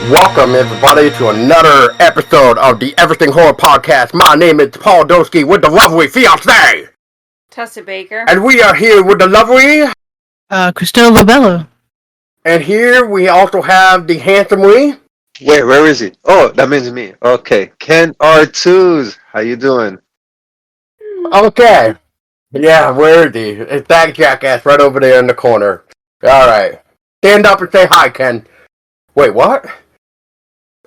Welcome, everybody, to another episode of the Everything Horror Podcast. My name is Paul Doski with the lovely fiancé, Tessa Baker. and we are here with the lovely Christelle Lobello. And here we also have the handsome Wee. Wait, where is he? Oh, that means me. Okay, Ken R2s. How you doing? Okay. Yeah, where is he? It's that jackass right over there in the corner. Alright. Stand up and say hi, Ken. Wait, what?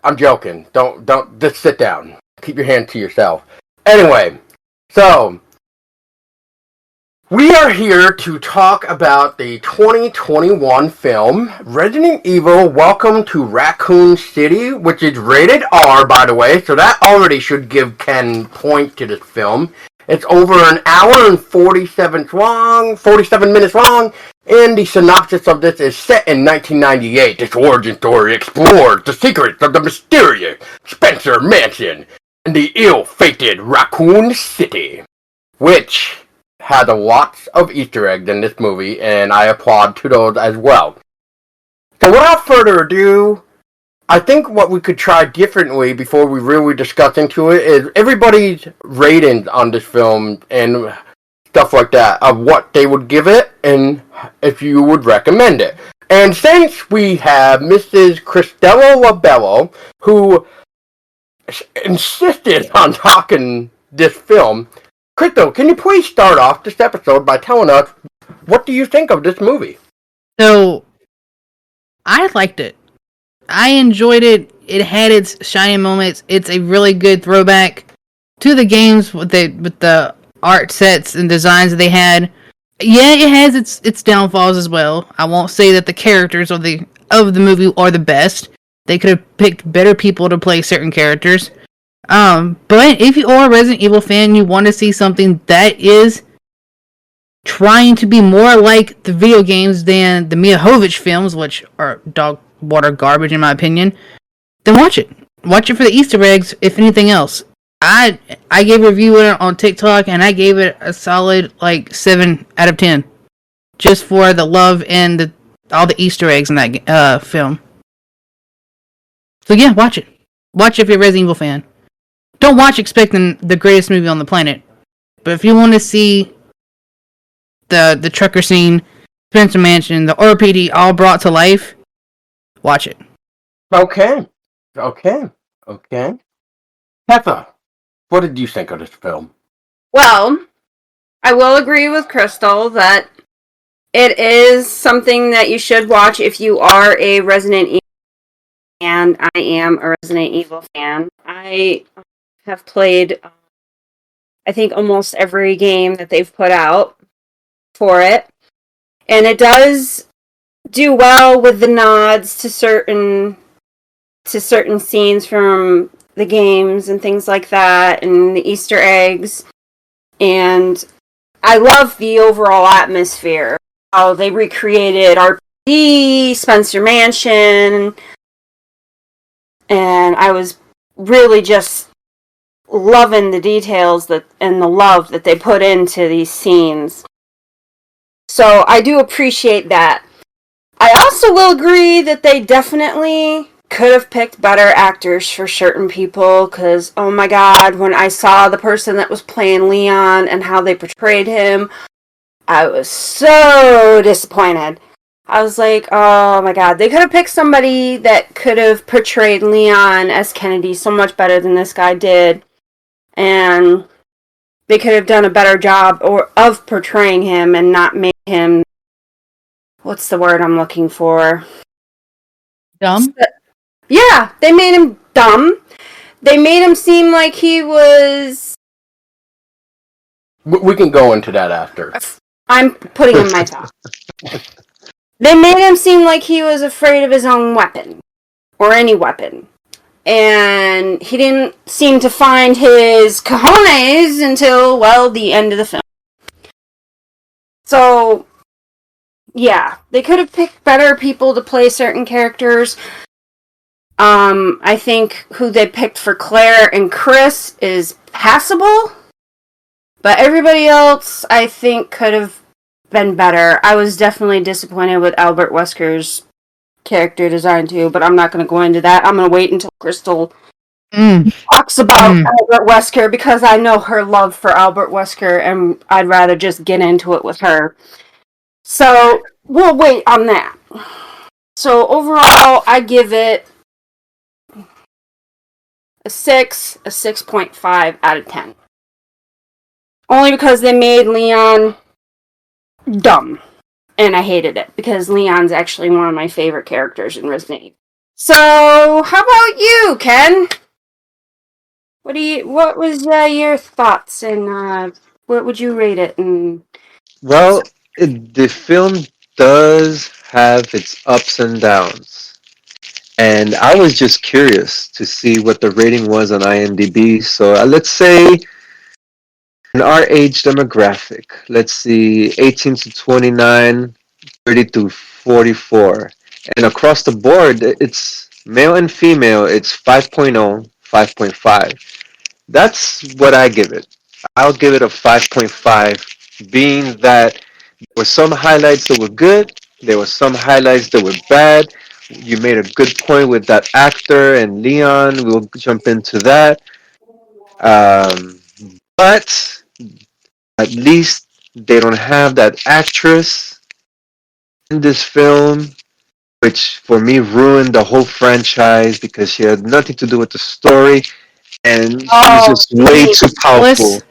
I'm joking. Don't, just sit down. Keep your hand to yourself. Anyway, so, we are here to talk about the 2021 film, Resident Evil Welcome to Raccoon City, which is rated R, by the way, so that already should give Ken point to this film. It's over an hour and 47 minutes long, and the synopsis of this is set in 1998. This origin story explores the secrets of the mysterious Spencer Mansion and the ill-fated Raccoon City, which has a lot of Easter eggs in this movie, and I applaud to those as well. So without further ado, I think what we could try differently before we really discuss into it is everybody's ratings on this film and stuff like that, of what they would give it and if you would recommend it. And since we have Mrs. Christelle Lobello, who insisted on talking this film, Crystal, can you please start off this episode by telling us what do you think of this movie? So, I liked it. I enjoyed it. It had its shining moments. It's a really good throwback to the games with the art sets and designs that they had. Yeah, it has its downfalls as well. I won't say that the characters of the movie are the best. They could have picked better people to play certain characters. But if you are a Resident Evil fan, you want to see something that is trying to be more like the video games than the Mia Jovovich films, which are dog water garbage in my opinion, then watch it. Watch it for the Easter eggs, if anything else. I gave a review on TikTok, and I gave it a solid, 7 out of 10. Just for the love and all the Easter eggs in that film. So yeah, watch it. Watch it if you're a Resident Evil fan. Don't watch expecting the greatest movie on the planet. But if you want to see the trucker scene, Spencer Mansion, the RPD all brought to life, watch it. Okay. Peppa, what did you think of this film? Well, I will agree with Crystal that it is something that you should watch if you are a Resident Evil fan. I am a Resident Evil fan. I have played, I think, almost every game that they've put out for it. And it does do well with the nods to certain scenes from the games and things like that, and the Easter eggs. And I love the overall atmosphere. How they recreated RPD, Spencer Mansion, and I was really just loving the details and the love that they put into these scenes. So I do appreciate that. I also will agree that they definitely could have picked better actors for certain people, because, oh my god, when I saw the person that was playing Leon and how they portrayed him, I was so disappointed. I was like, oh my god, they could have picked somebody that could have portrayed Leon as Kennedy so much better than this guy did, and they could have done a better job of portraying him and not make him, what's the word I'm looking for? Dumb? Yeah, they made him dumb. They made him seem like he was... We can go into that after. I'm putting in my thought. They made him seem like he was afraid of his own weapon. Or any weapon. And he didn't seem to find his cojones until, well, the end of the film. So, yeah, they could have picked better people to play certain characters. I think who they picked for Claire and Chris is passable. But everybody else, I think, could have been better. I was definitely disappointed with Albert Wesker's character design too, but I'm not going to go into that. I'm going to wait until Crystal Mm. talks about Albert Wesker because I know her love for Albert Wesker and I'd rather just get into it with her. So we'll wait on that. So overall, I give it a 6.5 out of 10. Only because they made Leon dumb. And I hated it because Leon's actually one of my favorite characters in Resident Evil. So, how about you, Ken? What was your thoughts and what would you rate it? And Well, the film does have its ups and downs. And I was just curious to see what the rating was on IMDb. So let's say in our age demographic, let's see 18 to 29, 30 to 44. And across the board, it's male and female, it's 5.0, 5.5. That's what I give it. I'll give it a 5.5, being that there were some highlights that were good, there were some highlights that were bad. You made a good point with that actor and Leon. We'll jump into that. Um, but at least they don't have that actress in this film, which for me ruined the whole franchise because she had nothing to do with the story and she was oh, just way too powerful. Alice?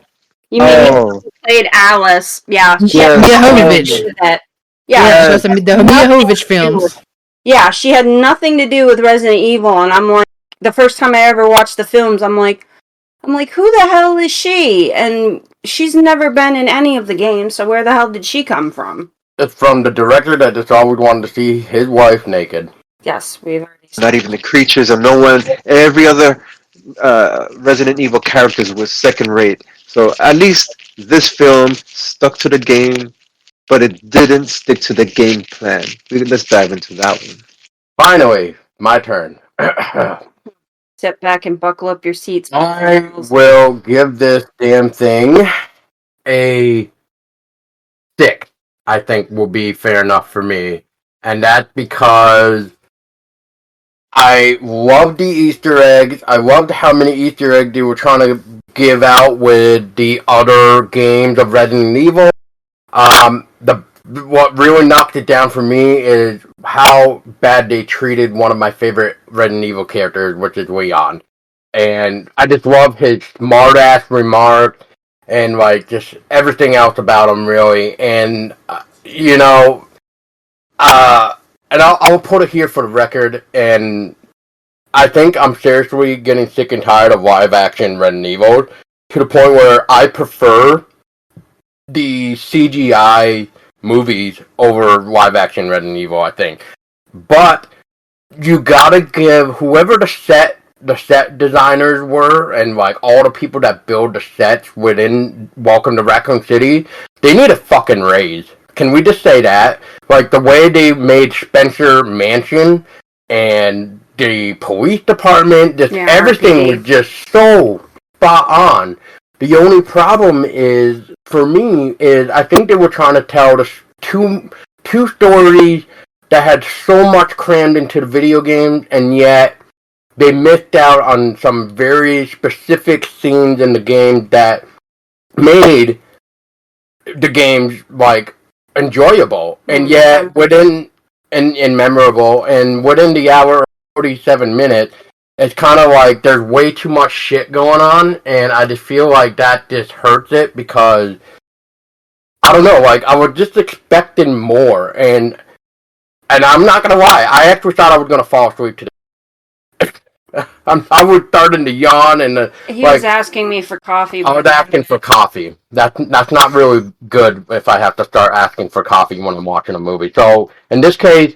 you mean the Oh, who played Alice? Yeah, she had Mia yes. nothing to Jovovich. do with it. Yeah, Yeah, she so Yes. it's the Mia nothing Jovovich to do with. films. Yeah, she had nothing to do with Resident Evil, and I'm like, the first time I ever watched the films, I'm like, who the hell is she? And she's never been in any of the games, so where the hell did she come from? It's from the director that just always wanted to see his wife naked. Yes, we've already Not said. even the creatures or no one. Every other Resident Evil characters was second rate. So at least this film stuck to the game, but it didn't stick to the game plan. Let's dive into that one. Finally, my turn. Sit back and buckle up your seats. I will give this damn thing a 6. I think will be fair enough for me. And that's because I loved the Easter eggs. I loved how many Easter eggs they were trying to give out with the other games of Resident Evil. The what really knocked it down for me is how bad they treated one of my favorite Resident Evil characters, which is Leon. And I just love his smart ass remarks and like just everything else about him, really. And you know, uh, and I'll put it here for the record, and I think I'm seriously getting sick and tired of live action Resident Evil to the point where I prefer the CGI movies over live action Resident Evil, I think. But you gotta give whoever the set designers were and like all the people that build the sets within Welcome to Raccoon City, they need a fucking raise. Can we just say that? Like the way they made Spencer Mansion and the police department, just Yeah, everything RPD. was just so spot on. The only problem is for me is I think they were trying to tell the two stories that had so much crammed into the video games, and yet they missed out on some very specific scenes in the game that made the games like enjoyable, and yet within and memorable, and within the hour and 47 minutes, it's kind of like there's way too much shit going on, and I just feel like that just hurts it because I don't know, like I was just expecting more, and I'm not gonna lie, I actually thought I was gonna fall asleep today. I was starting to yawn and He like was asking me for coffee. I was asking for coffee. That's not really good if I have to start asking for coffee when I'm watching a movie. So in this case,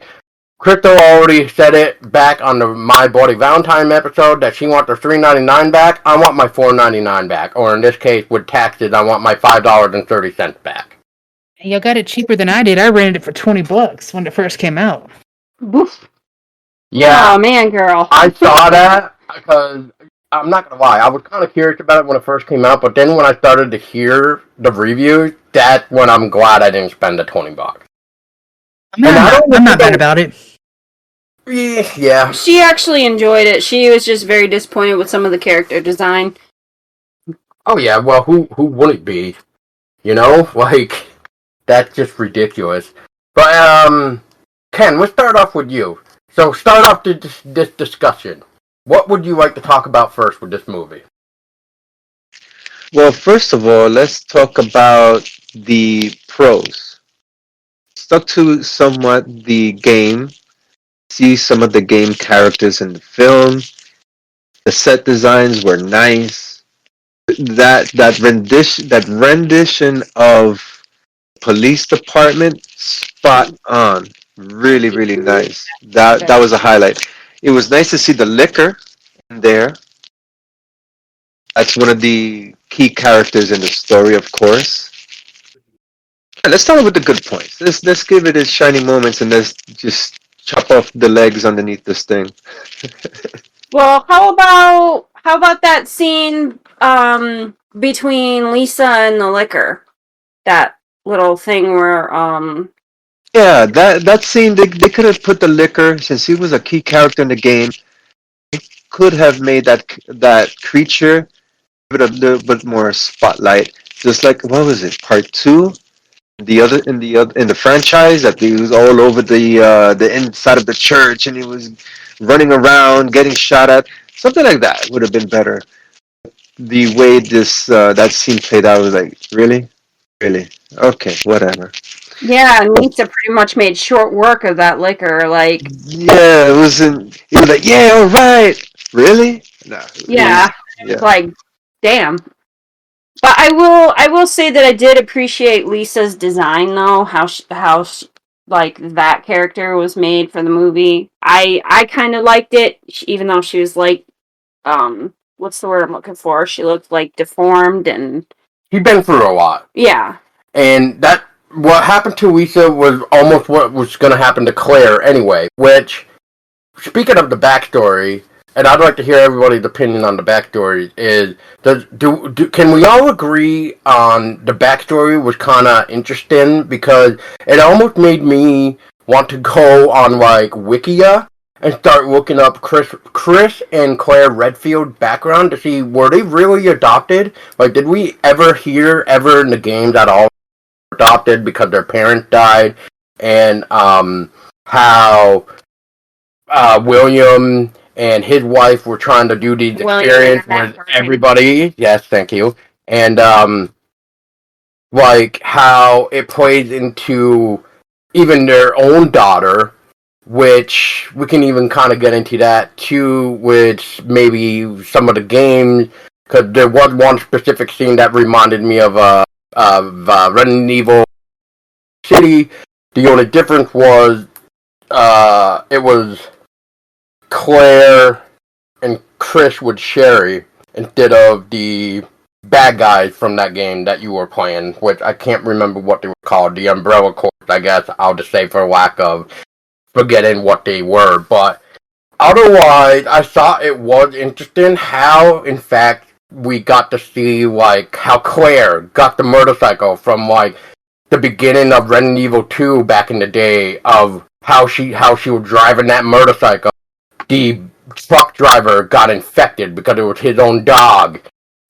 Crypto already said it back on the My Bloody Valentine episode that she wants her $3.99 back. I want my $4.99 back, or in this case, with taxes, I want my $5.30 back. And you got it cheaper than I did. I rented it for $20 when it first came out. Boof. Yeah, Oh man, girl. I saw that because I'm not gonna lie, I was kind of curious about it when it first came out, but then when I started to hear the reviews, that's when I'm glad I didn't spend the $20. I mean, And I don't I'm know not if mad it, about it. Yeah. She actually enjoyed it. She was just very disappointed with some of the character design. Oh yeah. Well, who wouldn't be? You know, like that's just ridiculous. But Ken, let's start off with you. So start off this discussion. What would you like to talk about first with this movie? Well, first of all, let's talk about the pros. Stuck to somewhat the game, see some of the game characters in the film. The set designs were nice. That rendition of police department, spot on. Really, really nice. That was a highlight. It was nice to see the liquor in there. That's one of the key characters in the story, of course. And let's start with the good points. Let's give it its shining moments and let's just chop off the legs underneath this thing. Well, how about that scene between Lisa and the liquor? That little thing where Yeah, that scene they could have put the liquor since he was a key character in the game. Could have made that creature give it a little bit more spotlight. Just like what was it, part two? In the franchise that he was all over the inside of the church and he was running around getting shot at. Something like that would have been better. The way this that scene played out was like, really, really, okay, whatever. yeah, Lisa pretty much made short work of that liquor. Like, Yeah, it wasn't. It was like, yeah, all right, really. No, it yeah, was. it was Yeah, like, damn. But I will say that I did appreciate Lisa's design though. Like that character was made for the movie. I kind of liked it, even though she was like, what's the word I'm looking for? She looked like deformed and She's been through a lot, yeah, and that what happened to Lisa was almost what was going to happen to Claire anyway. Which, speaking of the backstory, and I'd like to hear everybody's opinion on the backstory. Is can we all agree on the backstory was kind of interesting because it almost made me want to go on like Wikia and start looking up Chris and Claire Redfield background to see were they really adopted? Like, did we ever hear ever in the games at all adopted because their parents died, and how William and his wife were trying to do these experiences with everybody. Yes, thank you. And like how it plays into even their own daughter, which we can even kind of get into that too, with maybe some of the games. Because there was one specific scene that reminded me of Resident Evil City. The only difference was it was Claire and Chris with Sherry instead of the bad guys from that game that you were playing, which I can't remember what they were called. The Umbrella Corps, I guess I'll just say for lack of forgetting what they were. But otherwise, I thought it was interesting how, in fact, we got to see like how Claire got the motorcycle from like the beginning of Resident Evil 2 back in the day of how she was driving that motorcycle. The truck driver got infected because it was his own dog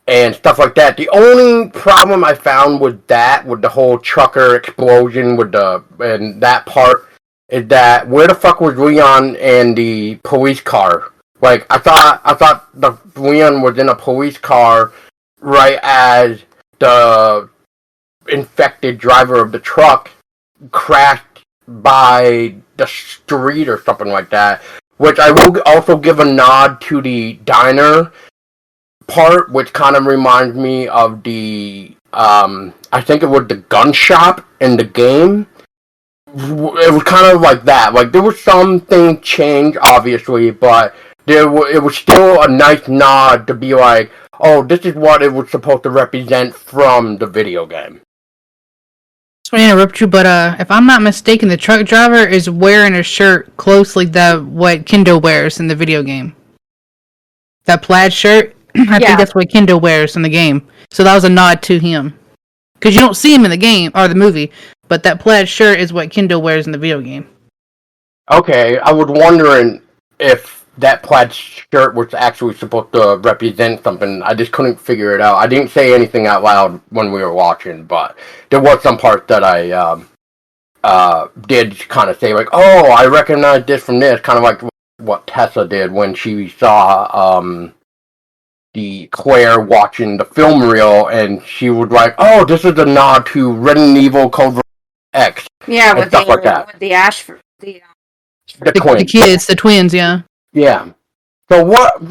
and stuff like that. The only problem I found with that, with the whole trucker explosion, with the and that part, is that where the fuck was Leon and the police car? Like I thought the Leon was in a police car right as the infected driver of the truck crashed by the street or something like that. Which I will also give a nod to the diner part, which kind of reminds me of the I think it was the gun shop in the game. It was kind of like that. Like there was something changed, obviously, but it was still a nice nod to be like, oh, this is what it was supposed to represent from the video game. Sorry to interrupt you, but if I'm not mistaken, the truck driver is wearing a shirt close like that what Kendo wears in the video game. That plaid shirt, I think yeah. that's what Kendo wears in the game. So that was a nod to him. Because you don't see him in the game or the movie, but that plaid shirt is what Kendo wears in the video game. Okay, I was wondering if that plaid shirt was actually supposed to represent something. I just couldn't figure it out. I didn't say anything out loud when we were watching, but there was some part that I did kind of say like, "Oh, I recognize this from this," kind of like what Tessa did when she saw the Claire watching the film reel, and she was like, "Oh, this is a nod to Resident Evil Code X Yeah, and stuff like that." with the Ash the The The twins, kids, the twins, yeah. yeah. What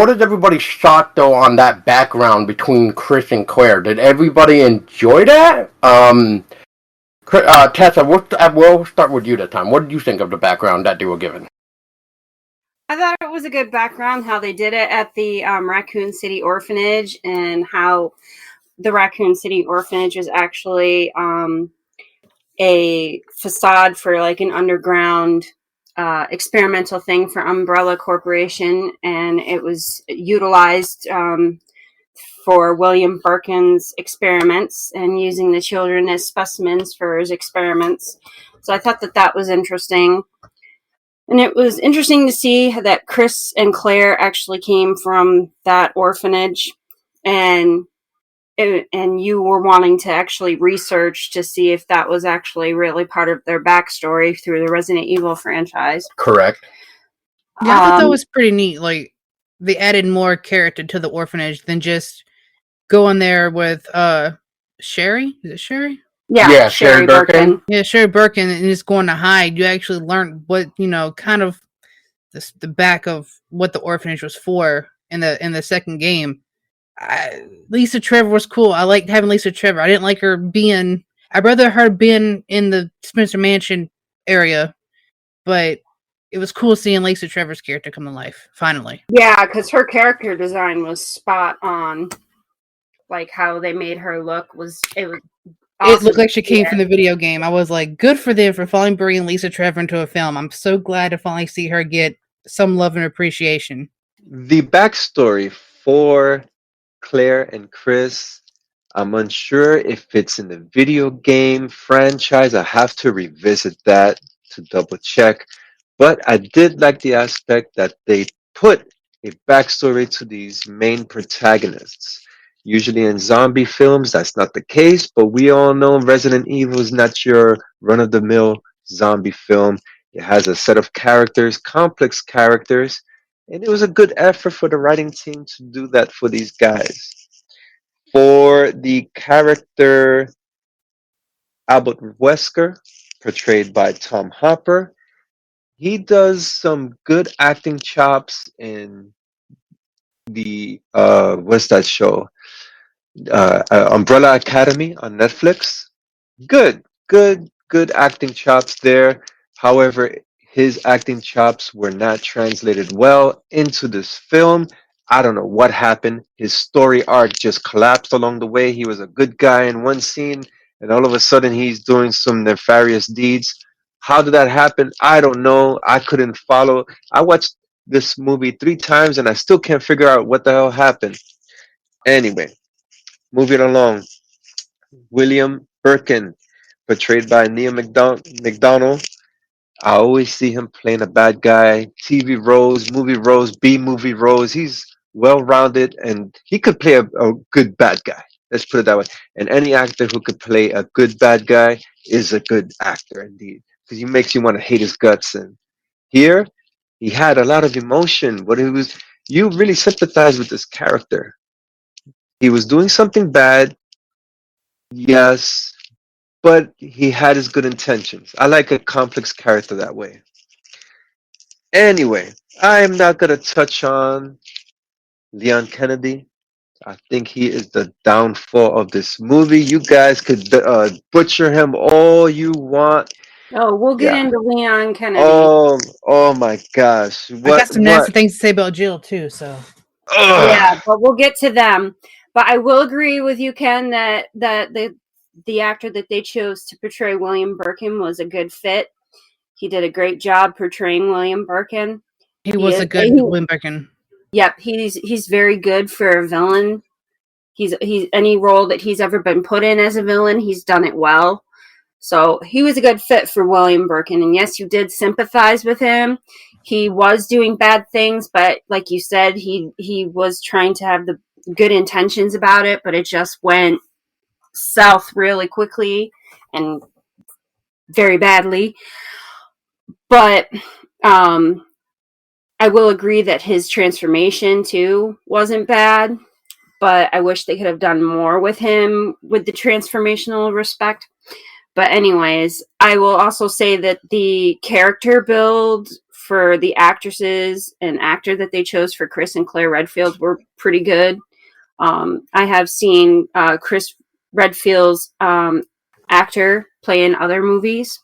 is everybody's shot though on that background between Chris and Claire? Did everybody enjoy that? Tessa, we'll start with you this time. What did you think of the background that they were given? I thought it was a good background how they did it at the Raccoon City Orphanage, and how the Raccoon City Orphanage is actually a facade for like an underground experimental thing for Umbrella Corporation, and it was utilized for William Birkin's experiments and using the children as specimens for his experiments. So I thought that was interesting. And it was interesting to see that Chris and Claire actually came from that orphanage, and and you were wanting to actually research to see if that was actually really part of their backstory through the Resident Evil franchise. Correct. Yeah, I thought that was pretty neat. Like, they added more character to the orphanage than just going there with Sherry. Is it Sherry? Yeah, Sherry Sherry Birkin. Birkin. Yeah, Sherry Birkin, and just going to hide. You actually learned what, kind of the back of what the orphanage was for in the second game. Lisa Trevor was cool. I liked having Lisa Trevor. I didn't like her being. I'd rather her being in the Spencer Mansion area, but it was cool seeing Lisa Trevor's character come to life finally. Yeah, because her character design was spot on. Like how they made her look was awesome. It looked like she came from the video game. I was like, good for them for finally bringing Lisa Trevor into a film. I'm so glad to finally see her get some love and appreciation. The backstory for Claire and Chris, I'm unsure if it's in the video game franchise. I have to revisit that to double check. But I did like the aspect that they put a backstory to these main protagonists. Usually in zombie films, that's not the case, but we all know Resident Evil is not your run of the mill zombie film. It has a set of characters, complex characters, and it was a good effort for the writing team to do that for these guys. For the character Albert Wesker, portrayed by Tom Hopper, he does some good acting chops in the what's that show? Umbrella Academy on Netflix. Good acting chops there. However, his acting chops were not translated well into this film. I don't know what happened. His story arc just collapsed along the way. He was a good guy in one scene, and all of a sudden he's doing some nefarious deeds. How did that happen? I don't know. I couldn't follow. I watched this movie 3 times and I still can't figure out what the hell happened. Anyway, moving along. William Birkin, portrayed by Neil McDonough. I always see him playing a bad guy, TV roles, movie roles, B movie roles. He's well rounded and he could play a good bad guy. Let's put it that way. And any actor who could play a good bad guy is a good actor indeed. Because he makes you want to hate his guts. And here, he had a lot of emotion. But it was you really sympathize with this character. He was doing something bad, yes, but he had his good intentions. I like a complex character that way. Anyway, I am not going to touch on Leon Kennedy. I think he is the downfall of this movie. You guys could butcher him all you want. Oh, we'll get Yeah. into Leon Kennedy. Oh my gosh. I got some What? nasty things to say about Jill too. So Yeah, Ugh. but we'll get to them. But I will agree with you, Ken, that the actor that they chose to portray William Birkin was a good fit. He did a great job portraying William Birkin. he He was is, a good Wimberkin. yep, he's very good for a villain. He's any role that he's ever been put in as a villain, he's done it well. So he was a good fit for William Birkin. And yes, you did sympathize with him. He was doing bad things, but like you said, he was trying to have the good intentions about it, but it just went south really quickly and very badly. But I will agree that his transformation too wasn't bad, but I wish they could have done more with him with the transformational respect. But anyways, I will also say that the character build for the actresses and actor that they chose for Chris and Claire Redfield were pretty good. I have seen Chris Redfield's actor play in other movies,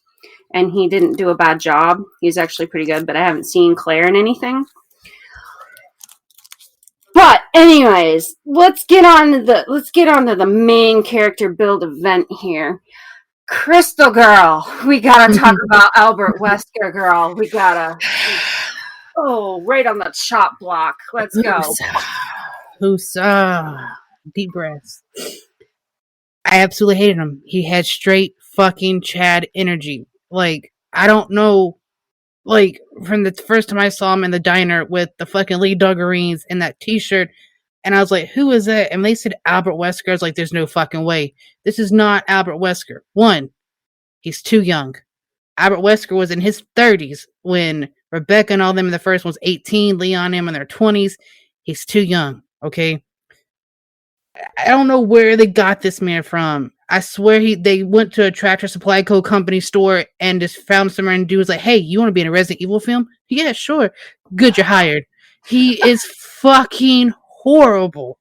and he didn't do a bad job. He's actually pretty good, but I haven't seen Claire in anything. But anyways, let's get on to the main character build event here. Crystal Girl. We gotta talk about Albert Wesker Girl. We gotta right on the chop block. Let's go. Who's deep breaths. I absolutely hated him. He had straight fucking Chad energy. Like, I don't know. Like, from the first time I saw him in the diner with the fucking Lee Duggarines and that t-shirt, and I was like, who is that? And they said Albert Wesker. I was like, there's no fucking way. This is not Albert Wesker. One, he's too young. Albert Wesker was in his 30s when Rebecca and all them in the first one was 18, Leon and them in their 20s. He's too young, okay? I don't know where they got this man from. I swear they went to a Tractor Supply Co. company store and just found some random dude was like, hey, you want to be in a Resident Evil film? Yeah, sure. Good, you're hired. He is fucking horrible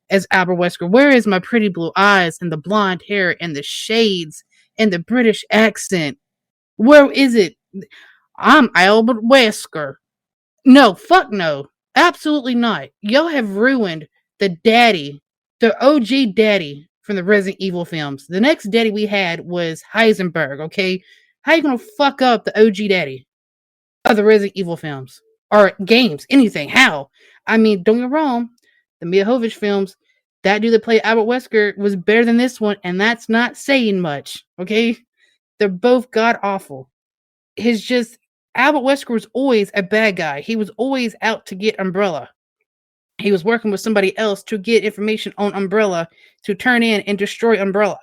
as Albert Wesker. Where is my pretty blue eyes and the blonde hair and the shades and the British accent? Where is it? I'm Albert Wesker. No, fuck no. Absolutely not. Y'all have ruined the daddy, the OG daddy from the Resident Evil films. The next daddy we had was Heisenberg, okay? How you gonna fuck up the OG daddy of the Resident Evil films? Or games, anything, how? I mean, don't get me wrong, the Mia Jovovich films, that dude that played Albert Wesker was better than this one, and that's not saying much, okay? They're both god-awful. His just, Albert Wesker was always a bad guy. He was always out to get Umbrella. He was working with somebody else to get information on Umbrella to turn in and destroy Umbrella.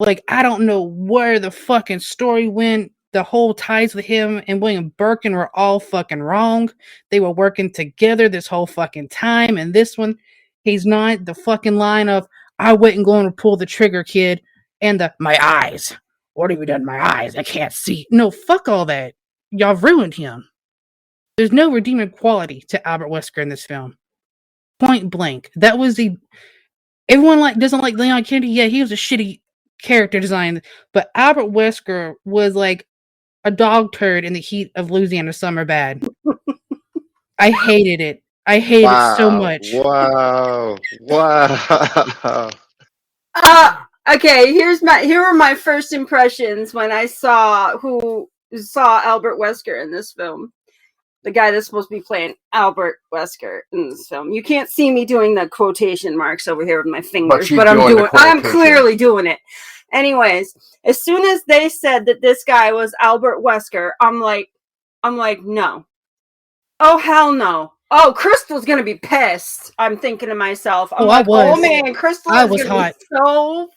Like, I don't know where the fucking story went. The whole ties with him and William Birkin were all fucking wrong. They were working together this whole fucking time. And this one, he's not the fucking line of, I wasn't going to pull the trigger, kid. And my eyes. What have you done to my eyes? I can't see. No, fuck all that. Y'all ruined him. There's no redeeming quality to Albert Wesker in this film. Point blank. That was everyone doesn't like Leon Kennedy. Yeah, he was a shitty character design, but Albert Wesker was like a dog turd in the heat of Louisiana summer bad. I hated it. I hated it so much. Wow. Okay, here were my first impressions when I saw Albert Wesker in this film. The guy that's supposed to be playing Albert Wesker in this film. You can't see me doing the quotation marks over here with my fingers, but I'm clearly doing it. Anyways, as soon as they said that this guy was Albert Wesker, I'm like, no. Oh, hell no. Oh, Crystal's gonna be pissed. I'm thinking to myself. Oh man, Crystal is gonna be so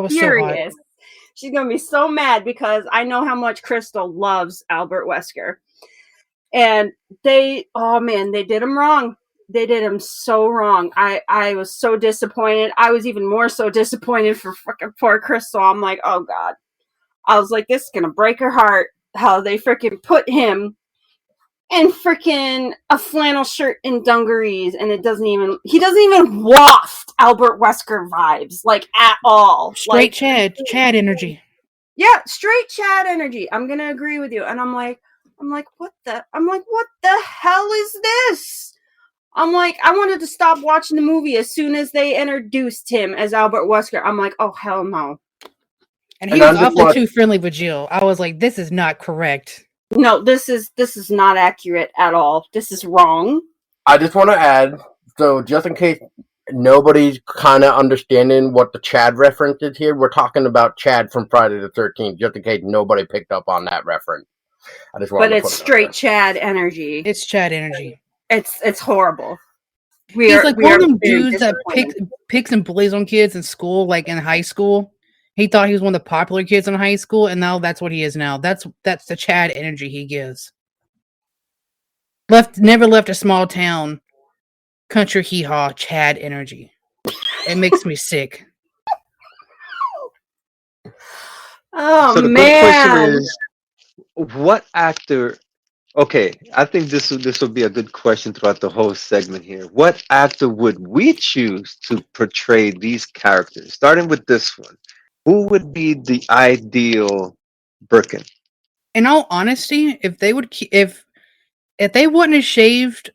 furious. She's gonna be so mad because I know how much Crystal loves Albert Wesker. And they did him wrong. They did him so wrong. I was so disappointed. I was even more so disappointed for freaking poor Crystal. I'm like, oh God. I was like, this is going to break her heart. How they freaking put him in freaking a flannel shirt and dungarees. And he doesn't even waft Albert Wesker vibes, like, at all. Straight Chad energy. Yeah, straight Chad energy. I'm going to agree with you. And I'm like, what the hell is this? I'm like, I wanted to stop watching the movie as soon as they introduced him as Albert Wesker. I'm like, oh, hell no. And he was awfully too friendly with Jill. I was like, this is not correct. No, this is not accurate at all. This is wrong. I just want to add, so just in case nobody's kind of understanding what the Chad reference is here. We're talking about Chad from Friday the 13th, just in case nobody picked up on that reference. I just wanted But to it's put it out straight there. Chad energy. It's Chad energy. It's horrible. He's like We one are of them very dudes that disappointed. picks and bullies on kids in school, like in high school. He thought he was one of the popular kids in high school, and now that's what he is now. That's the Chad energy he gives. Never left a small town. Country hee haw, Chad energy. It makes me sick. Oh So the good question man. is, what actor? Okay, I think this will be a good question throughout the whole segment here. What actor would we choose to portray these characters? Starting with this one, who would be the ideal Birkin? In all honesty, if they would if they wouldn't have shaved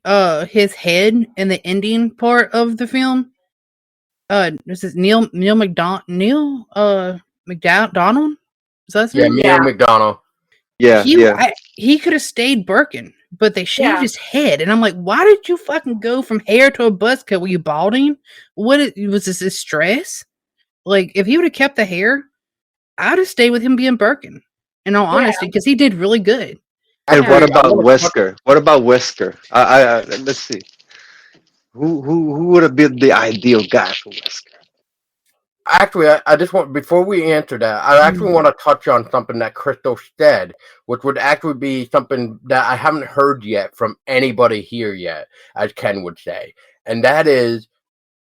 his head in the ending part of the film, this is Neil McDonald? Is that his Yeah, name? Neil Yeah. McDonald. Yeah, yeah. He could have stayed Birkin, but they shaved Yeah. his head, and I'm like, why did you fucking go from hair to a buzz cut? Were you balding? Was this stress? Like, if he would have kept the hair, I'd have stayed with him being Birkin. In all Yeah. honesty, because he did really good. And what Actually, I about want to touch. Wesker? What about Wesker? Let's see. Who would have been the ideal guy for Wesker? Actually, I just want, before we answer that, I actually want to touch on something that Crystal said, which would actually be something that I haven't heard yet from anybody here yet, as Ken would say. And that is,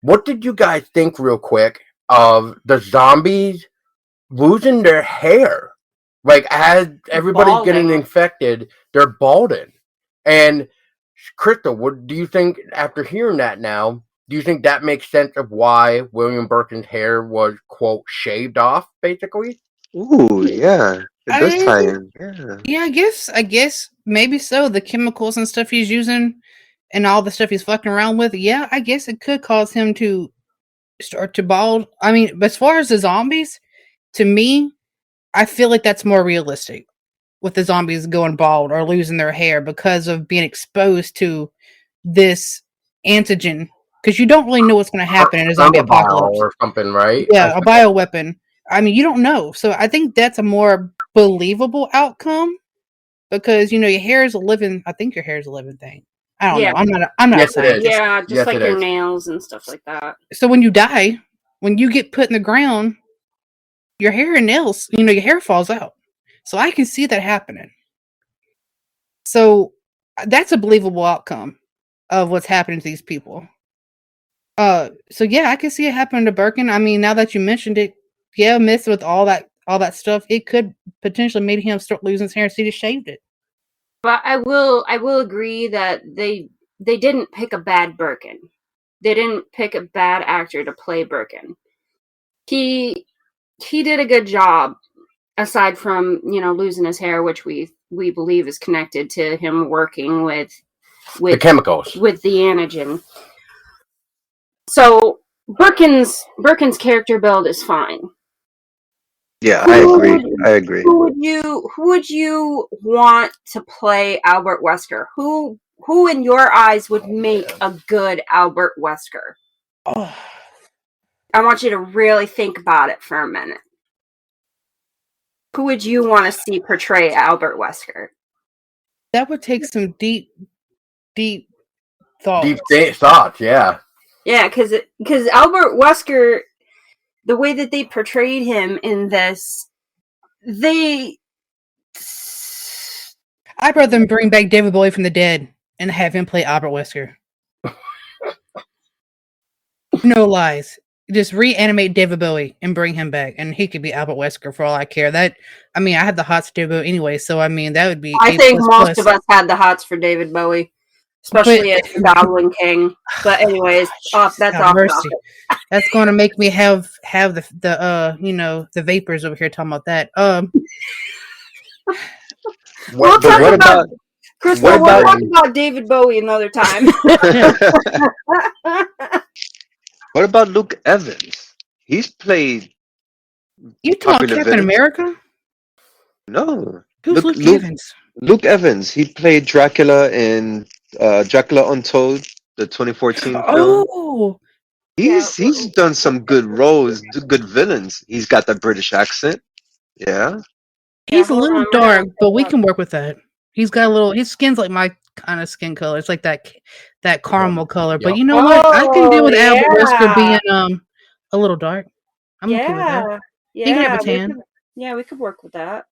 what did you guys think, real quick, of the zombies losing their hair? Like, as everybody's getting Balding. infected, they're balding. And Crystal, what do you think after hearing that now? Do you think that makes sense of why William Birkin's hair was, quote, shaved off, basically? Ooh, yeah. It does I tie in. Yeah. Yeah, I guess maybe so. The chemicals and stuff he's using, and all the stuff he's fucking around with. Yeah, I guess it could cause him to start to bald. I mean, as far as the zombies, to me, I feel like that's more realistic with the zombies going bald or losing their hair because of being exposed to this antigen. Because you don't really know what's going to happen in a zombie Thermobile apocalypse. or something, right? Yeah, a bioweapon. I mean, you don't know. So I think that's a more believable outcome because your hair is a living. I think your hair is a living thing. I don't Yeah. know. I'm not a Yes, it is. scientist. Yeah, just Yes, like it your is. nails and stuff like that. So when you die, when you get put in the ground, your hair and nails, your hair falls out. So I can see that happening. So that's a believable outcome of what's happening to these people. So yeah, I can see it happening to Birkin. I mean, now that you mentioned it, yeah, messing with all that stuff, it could potentially made him start losing his hair. So he just shaved it. But I will agree that they didn't pick a bad Birkin. They didn't pick a bad actor to play Birkin. He did a good job, aside from losing his hair, which we believe is connected to him working with The chemicals. with the antigen. So Birkin's character build is fine. Yeah, I agree. I agree. Who would you want to play Albert Wesker? Who in your eyes would make a good Albert Wesker? Oh, I want you to really think about it for a minute. Who would you want to see portray Albert Wesker? that would take some deep thought. Deep thoughts, yeah. Yeah, because Albert Wesker, the way that they portrayed him in this, I'd rather them bring back David Bowie from the dead and have him play Albert Wesker. No lies. Just reanimate David Bowie and bring him back, and he could be Albert Wesker for all I care. I had the hots for David Bowie anyway, so I mean that would be. I think most of us had the hots for David Bowie, especially as the Goblin King. But anyways, that's off mercy. That's going to make me have the vapors over here talking about that. We'll talk about Crystal. We'll talk about David Bowie another time. What about Luke Evans? He's played. You talking about Captain America? No. Who's Luke Evans? Luke Evans. He played Dracula in Dracula Untold, the 2014 film. Oh, He's done some good roles, good villains. He's got the British accent. Yeah. He's a hold little on, we're gonna dark, but we look. can work with that. He's got a little. His skin's like my kind of skin color. It's like that caramel color. But Yep. you know what? I can deal Oh with Albert Wesker being yeah, a little dark. I'm okay with that. yeah, He can have a yeah. tan. We could work with that.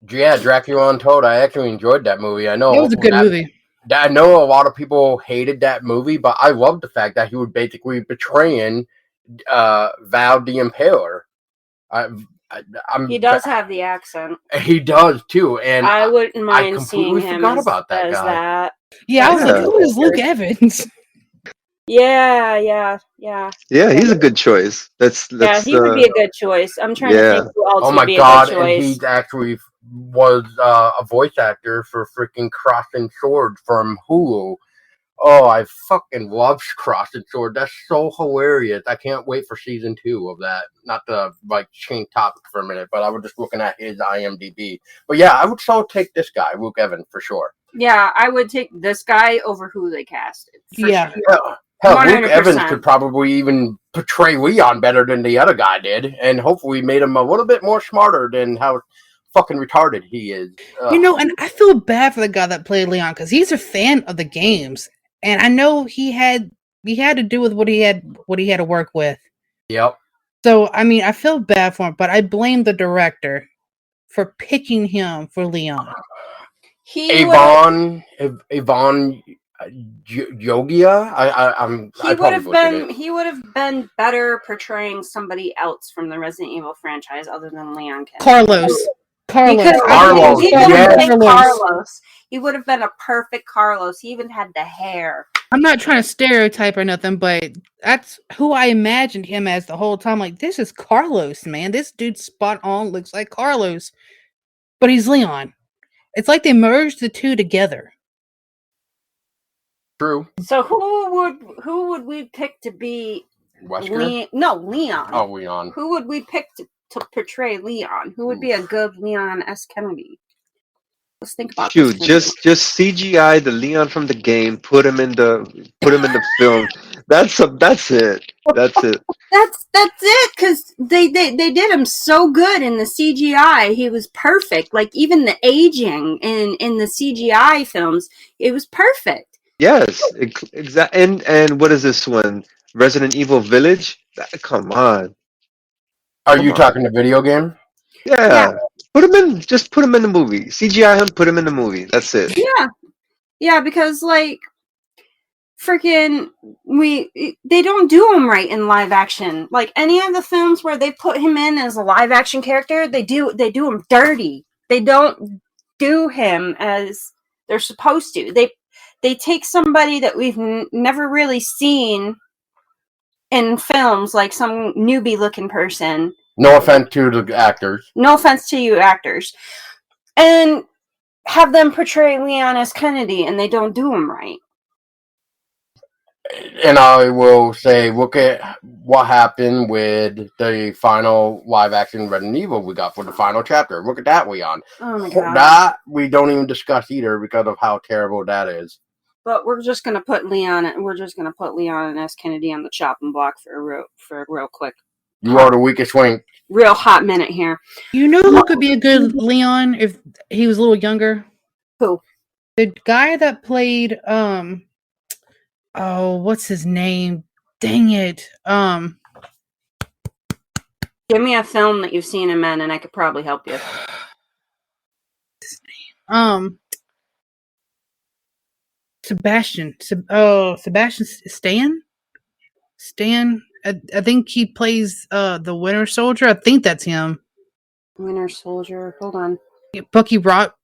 Yeah, Dracula Untold. I actually enjoyed that movie. That was a good movie. I know a lot of people hated that movie, but I loved the fact that he was basically betraying Val the Impaler. I, He does have the accent. He does too, and I wouldn't I mind completely seeing him forgot as, about that as guy. that. Yeah, I was like, Yeah. who is Luke Evans? Yeah. Yeah, he's a good choice. Yeah, That's he would be a good choice. I'm trying to think yeah. who else Oh would my be a god! good And choice. he actually was a voice actor for freaking Cross and Sword from Hulu. Oh, I fucking love Cross and Sword. That's so hilarious. I can't wait for season 2 of that. Not to like change topic for a minute, but I was just looking at his IMDb. But yeah, I would still take this guy, Luke Evans, for sure. Yeah, I would take this guy over who they casted. For Yeah. sure. Hell, Luke 100%. Evans could probably even portray Leon better than the other guy did, and hopefully made him a little bit more smarter than how fucking retarded he is. You know, and I feel bad for the guy that played Leon because he's a fan of the games, and I know he had to do with what he had to work with. Yep. So I mean, I feel bad for him, but I blame the director for picking him for Leon. Avon Yogia. He would have been better portraying somebody else from the Resident Evil franchise other than Leon Kennedy. Carlos. He would have Carlos. He would have been a perfect Carlos. He even had the hair. I'm not trying to stereotype or nothing, but that's who I imagined him as the whole time. Like, this is Carlos, man. This dude's spot on, looks like Carlos, but he's Leon. It's like they merged the two together. True. So who would we pick to be Leon? Oh, Leon. Who would we pick to portray Leon? Who would be a good Leon S. Kennedy? Let's think about this. Just CGI the Leon from the game, put him in the film. That's it. That's it. That's it, because they did him so good in the CGI. He was perfect. Like even the aging in the CGI films, it was perfect. Yes, exactly. And what is this one? Resident Evil Village? Come on. Are you talking the video game? Yeah. Put him in. Just put him in the movie. CGI him. Put him in the movie. That's it. Yeah, because like freaking they don't do him right in live action. Like any of the films where they put him in as a live action character, they do him dirty. They don't do him as they're supposed to. They take somebody that we've never really seen in films, like some newbie looking person. No offense to the actors. No offense to you actors. And have them portray Leon S. Kennedy, and they don't do him right. And I will say, look at what happened with the final live action Resident Evil we got for the final chapter. Look at that, Leon. Oh my god. That we don't even discuss either because of how terrible that is. But we're just gonna put Leon and S. Kennedy on the chopping block for a real quick. You are the weakest link. Real hot minute here. You know who could be a good Leon if he was a little younger? Who? The guy that played what's his name? Dang it. Give me a film that you've seen him in and I could probably help you. Sebastian Stan? Stan? I think he plays the Winter Soldier. I think that's him. Winter Soldier. Hold on. Bucky Rock.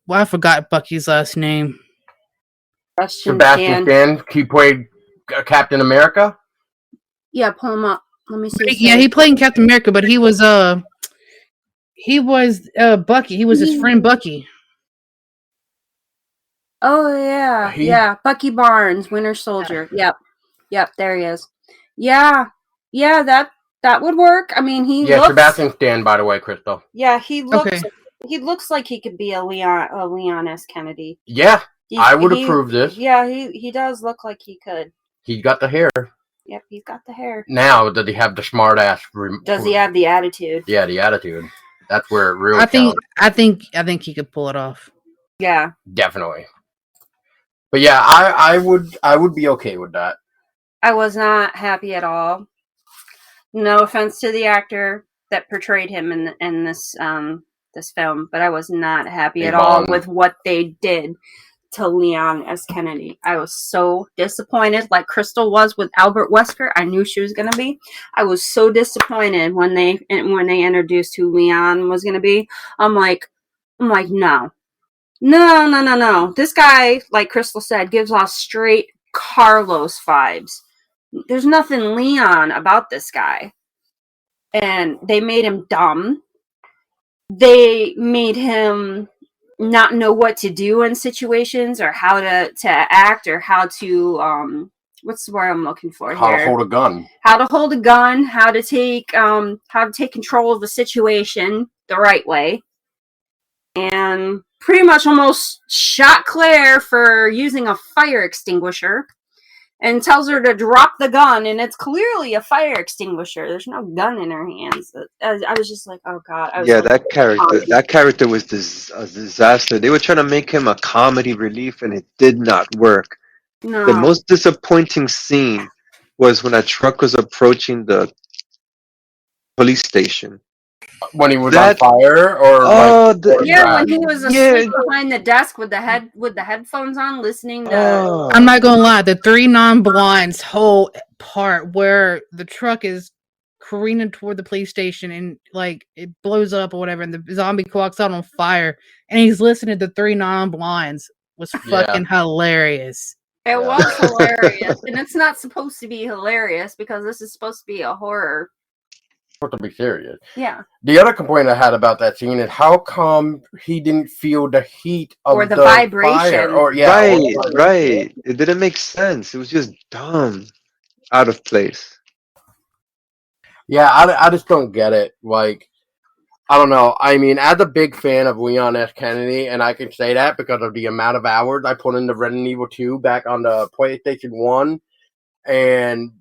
Well, I forgot Bucky's last name. Sebastian Stan. He played Captain America. Yeah, pull him up. Let me see. Yeah, he played Captain America, but he was Bucky. He was his friend Bucky. Oh yeah, Bucky Barnes, Winter Soldier. Yep, there he is. Yeah, that would work. I mean, he looks. Sebastian Stan, by the way, Crystal. Yeah, he looks like he could be a Leon S. Kennedy. Yeah, I would approve this. Yeah, he does look like he could. He got the hair. Yep, he's got the hair. Now, does he have the smart ass? Does he have the attitude? Yeah, the attitude. That's where it really I think counts. I think he could pull it off. Yeah. Definitely. But yeah, I would be okay with that. I was not happy at all. No offense to the actor that portrayed him in this this film, but I was not happy at all with what they did to Leon S. Kennedy. I was so disappointed, like Crystal was with Albert Wesker. I knew she was gonna be. I was so disappointed when they introduced who Leon was gonna be. I'm like, no. This guy, like Crystal said, gives off straight Carlos vibes. There's nothing Leon about this guy. And they made him dumb. They made him not know what to do in situations or how to act or how to what's the word I'm looking for How here? to hold a gun. How to hold a gun, how to take control of the situation the right way. And pretty much almost shot Claire for using a fire extinguisher and tells her to drop the gun, and it's clearly a fire extinguisher. There's no gun in her hands. I was just like, oh god. Yeah, that character was a disaster. They were trying to make him a comedy relief, and it did not work. No. The most disappointing scene was when a truck was approaching the police station. When he was on fire, or when he was asleep behind the desk with the headphones on, listening to. I'm not gonna lie, the three non-blinds whole part where the truck is careening toward the police station and like it blows up or whatever, and the zombie walks out on fire, and he's listening to the three non-blinds was fucking hilarious. It was hilarious, and it's not supposed to be hilarious because this is supposed to be a horror. To be serious. Yeah. The other complaint I had about that scene is how come he didn't feel the heat of or the vibration. Fire? Right. It didn't make sense. It was just dumb, out of place. Yeah, I just don't get it. Like, I don't know. I mean, as a big fan of Leon S. Kennedy, and I can say that because of the amount of hours I put into Resident Evil 2 back on the PlayStation 1, and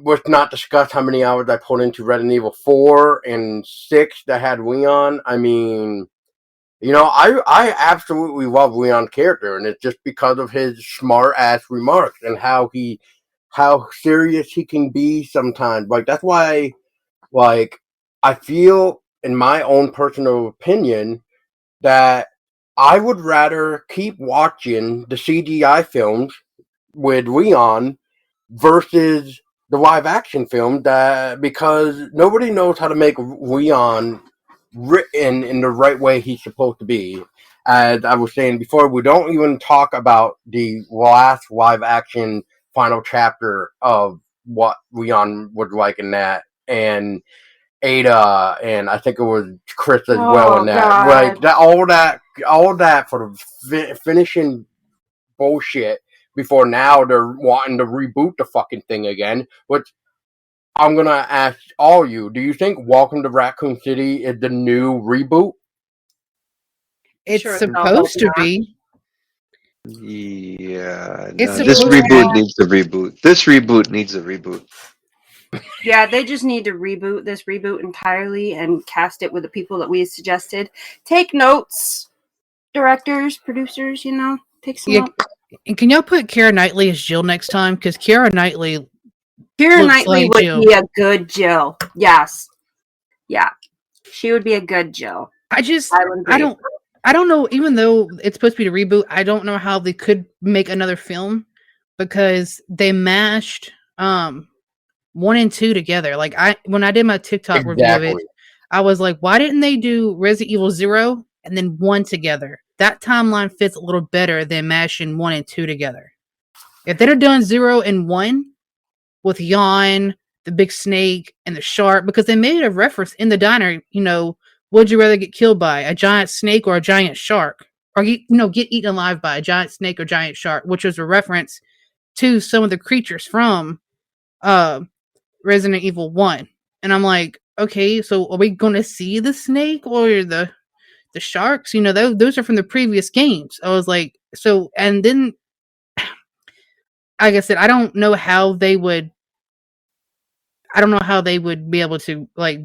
let's not discuss how many hours I put into Resident Evil 4 and 6 that had Leon. I mean, you know, I absolutely love Leon's character, and it's just because of his smart-ass remarks and how serious he can be sometimes. Like, that's why, like, I feel, in my own personal opinion, that I would rather keep watching the CGI films with Leon versus the live action film, that because nobody knows how to make Leon written in the right way he's supposed to be. As I was saying before, we don't even talk about the last live action final chapter of what Leon was like in that, and Ada, and I think it was Chris as well in that. God. Like that, all that for the finishing bullshit. Before now, they're wanting to reboot the fucking thing again. Which I'm gonna ask all you: do you think Welcome to Raccoon City is the new reboot? It's supposed to be. Yeah, It's this reboot needs a reboot. This reboot needs a reboot. Yeah, they just need to reboot this reboot entirely and cast it with the people that we suggested. Take notes, directors, producers, you know, take some notes. And can y'all put Keira Knightley as Jill next time? Because Keira Knightley would be a good Jill. Yes. Yeah. She would be a good Jill. I don't know, even though it's supposed to be a reboot, I don't know how they could make another film because they mashed 1 and 2 together. Like when I did my TikTok review of it, I was like, why didn't they do Resident Evil 0 and then 1 together? That timeline fits a little better than mashing 1 and 2 together. If they'd have done 0 and 1 with Jan, the big snake, and the shark, because they made a reference in the diner, you know, would you rather get killed by a giant snake or a giant shark? Or get eaten alive by a giant snake or giant shark, which was a reference to some of the creatures from Resident Evil 1. And I'm like, okay, so are we going to see the snake or the sharks? You know, those are from the previous games. I was like, so, and then like I said, I don't know how they would. I don't know how they would be able to like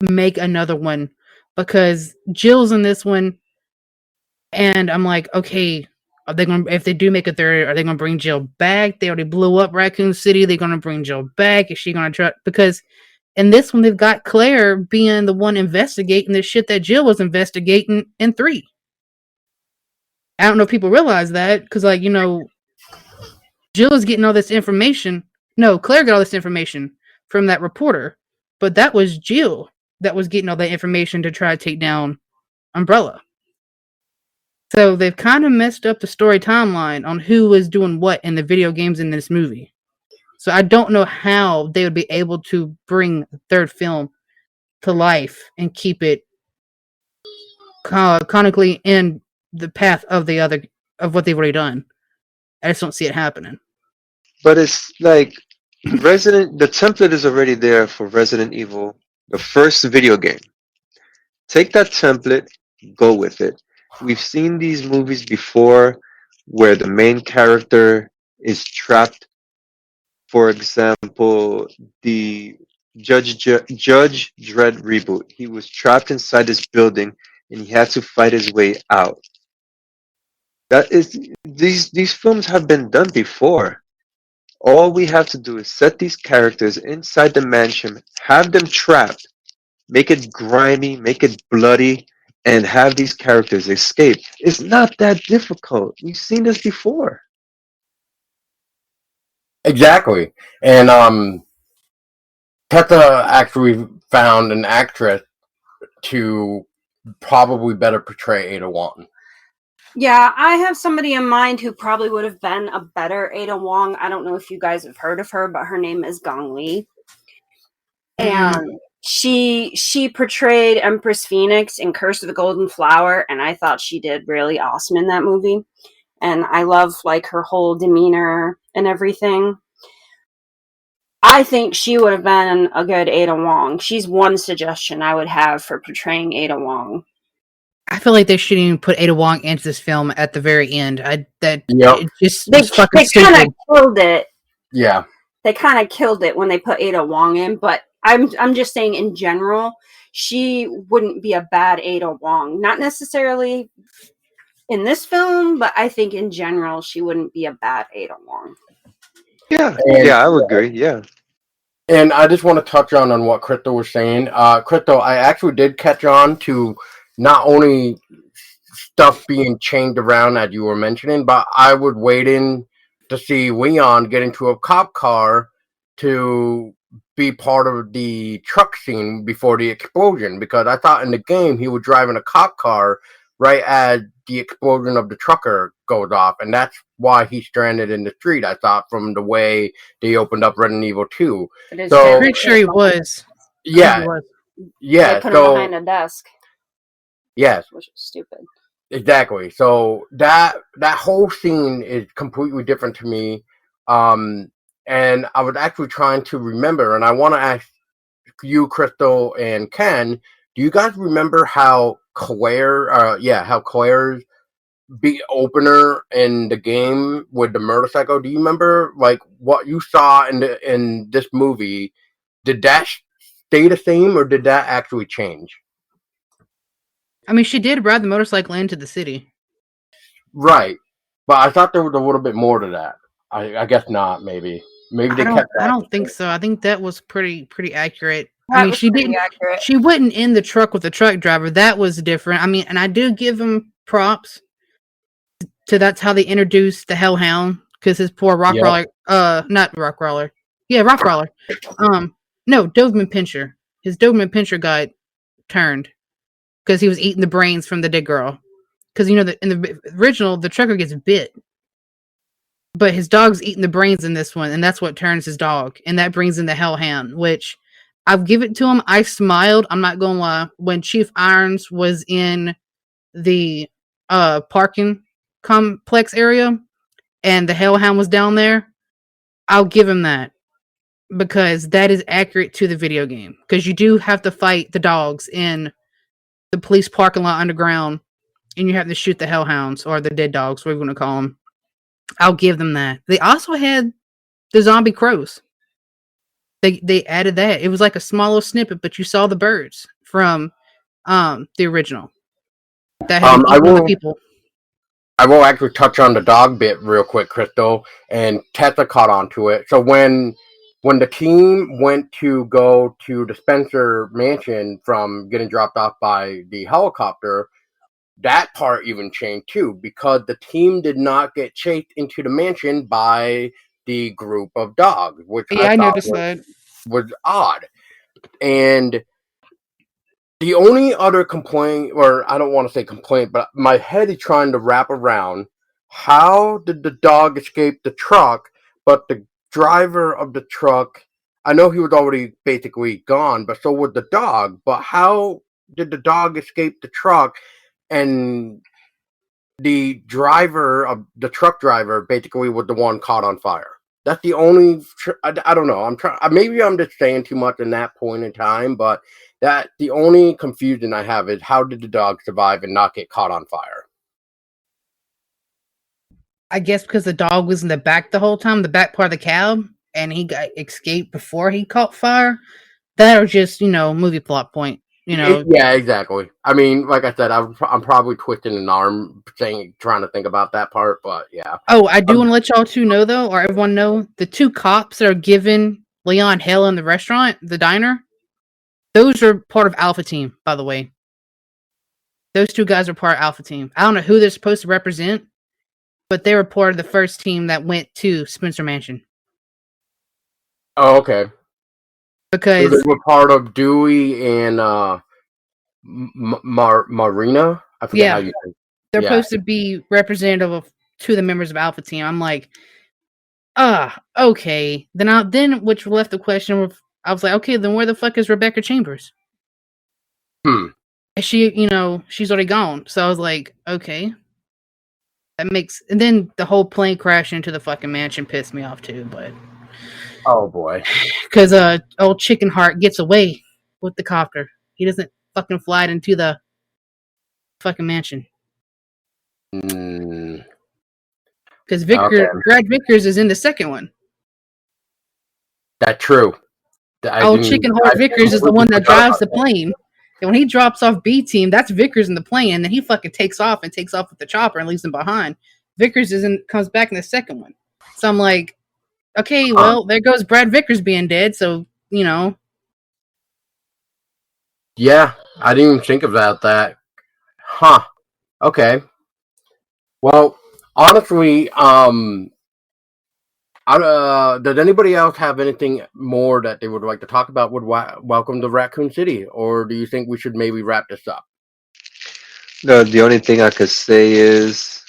make another one because Jill's in this one, and I'm like, okay, are they gonna if they do make a third, are they gonna bring Jill back? They already blew up Raccoon City. They're gonna bring Jill back. Is she gonna try? Because in this one, they've got Claire being the one investigating the shit that Jill was investigating in 3. I don't know if people realize that because, like, Jill is getting all this information. No, Claire got all this information from that reporter, but that was Jill that was getting all that information to try to take down Umbrella. So they've kind of messed up the story timeline on who was doing what in the video games in this movie. So I don't know how they would be able to bring the third film to life and keep it canonically in the path of what they've already done. I just don't see it happening. But it's like the template is already there for Resident Evil, the first video game. Take that template, go with it. We've seen these movies before where the main character is trapped. For example, the Judge Dredd reboot. He was trapped inside this building and he had to fight his way out. That is these films have been done before. All we have to do is set these characters inside the mansion, have them trapped, make it grimy, make it bloody, and have these characters escape. It's not that difficult. We've seen this before. Exactly. And Tessa actually found an actress to probably better portray Ada Wong. Yeah, I have somebody in mind who probably would have been a better Ada Wong. I don't know if you guys have heard of her, but her name is Gong Li. And she portrayed Empress Phoenix in Curse of the Golden Flower, and I thought she did really awesome in that movie. And I love like her whole demeanor and everything. I think she would have been a good Ada Wong. She's one suggestion I would have for portraying Ada Wong. I feel like they shouldn't even put Ada Wong into this film at the very end. Yep. It just They was fucking kind stupid. of killed it. Yeah. They kind of killed it when they put Ada Wong in, but I'm just saying in general, she wouldn't be a bad Ada Wong. Not necessarily in this film, but I think in general she wouldn't be a bad Ada Wong. Yeah, And, yeah, I would agree. Yeah. And I just want to touch on what Crystal was saying. Crystal, I actually did catch on to not only stuff being changed around as you were mentioning, but I would wait in to see Leon get into a cop car to be part of the truck scene before the explosion, because I thought in the game he was driving a cop car right as the explosion of the trucker goes off, and that's why he's stranded in the street. I thought from the way they opened up Resident Evil 2. So, pretty sure he was. Yeah, yeah. They put him behind a desk. Yes, which is stupid. Exactly. So that whole scene is completely different to me. And I was actually trying to remember, and I want to ask you, Crystal and Ken, do you guys remember how Claire's big opener in the game with the motorcycle? Do you remember like what you saw in this movie? Did that stay the same, or did that actually change? I mean, she did ride the motorcycle into the city. Right. But I thought there was a little bit more to that. I guess not, maybe. Maybe they kept that. I don't think so. I think that was pretty accurate. That was pretty accurate. She wasn't in the truck with the truck driver. That was different. I mean, and I do give him props to that's how they introduced the Hellhound, because his poor Rockcrawler, not Rockcrawler. Yeah, Rockcrawler. No, Doberman Pinscher. His Doberman Pinscher guy turned because he was eating the brains from the dead girl. Because in the original, the trucker gets bit, but his dog's eating the brains in this one, and that's what turns his dog, and that brings in the Hellhound, which I'll give it to him. I smiled. I'm not gonna lie. When Chief Irons was in the parking complex area, and the Hellhound was down there, I'll give him that, because that is accurate to the video game. Because you do have to fight the dogs in the police parking lot underground, and you have to shoot the Hellhounds, or the dead dogs, whatever you want to call them. I'll give them that. They also had the zombie crows. They added that. It was like a small little snippet, but you saw the birds from the original that had been I eating on the will people. I will actually touch on the dog bit real quick, Crystal, and Tessa caught on to it. So when the team went to go to the Spencer mansion from getting dropped off by the helicopter, that part even changed too, because the team did not get chased into the mansion by the group of dogs, which I Yeah, I thought noticed that. was odd. And the only other complaint, or I don't want to say complaint, but my head is trying to wrap around how did the dog escape the truck, but the driver of the truck, I know he was already basically gone, but so was the dog. But how did the dog escape the truck and the driver of the truck driver basically was the one caught on fire? That's the only. I don't know. I'm trying. Maybe I'm just saying too much in that point in time, but that the only confusion I have is how did the dog survive and not get caught on fire? I guess because the dog was in the back the whole time, the back part of the cab, and he got escaped before he caught fire. That or just movie plot point. Yeah, exactly. I mean, like I said, I'm probably twisting an arm saying trying to think about that part, but yeah. Oh, I do Um, want to let y'all two know though, or everyone know, the two cops that are giving Leon hell in the restaurant, the diner. Those are part of Alpha Team, by the way. Those two guys are part of Alpha Team. I don't know who they're supposed to represent, but they were part of the first team that went to Spencer Mansion. oh, okay. So they Because were part of Dewey and Marina. I forget how yeah, you say. they're Yeah. supposed to be representative of to the members of Alpha Team. I'm like, okay. Then which left the question of, I was like, okay, then where the fuck is Rebecca Chambers? Hmm. She's already gone. So I was like, okay, that makes. And then the whole plane crash into the fucking mansion pissed me off too. But Oh boy. because old Chicken Heart gets away with the copter, he doesn't fucking fly it into the fucking mansion. Mm, Because okay, Brad Vickers is in the second one. that's true. Old Chicken I Heart Vickers is the completely one that forgot drives about the that. plane. And when he drops off B team, that's Vickers in the plane, and then he fucking takes off with the chopper and leaves him behind. Vickers comes back in the second one. So I'm like, okay, Huh. well, there goes Brad Vickers being dead. So Yeah, I didn't even think about that. Huh. Okay. Well, honestly, does anybody else have anything more that they would like to talk about with Welcome to Raccoon City, or do you think we should maybe wrap this up? No, the only thing I could say is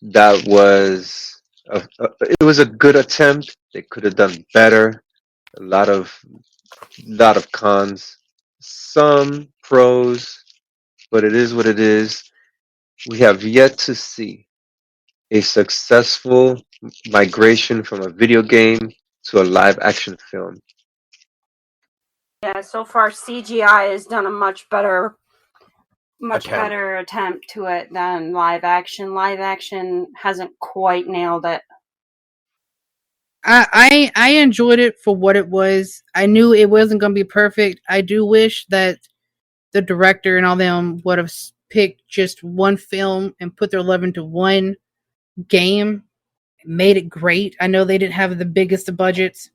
that it was a good attempt. They could have done better. A lot of cons, some pros, but it is what it is. We have yet to see a successful migration from a video game to a live action film. Yeah, so far CGI has done a much Attempt. better attempt to it than live action. Live action hasn't quite nailed it. I enjoyed it for what it was. I knew it wasn't going to be perfect. I do wish that the director and all them would have picked just one film and put their love into one game, made it great. I know they didn't have the biggest of budgets,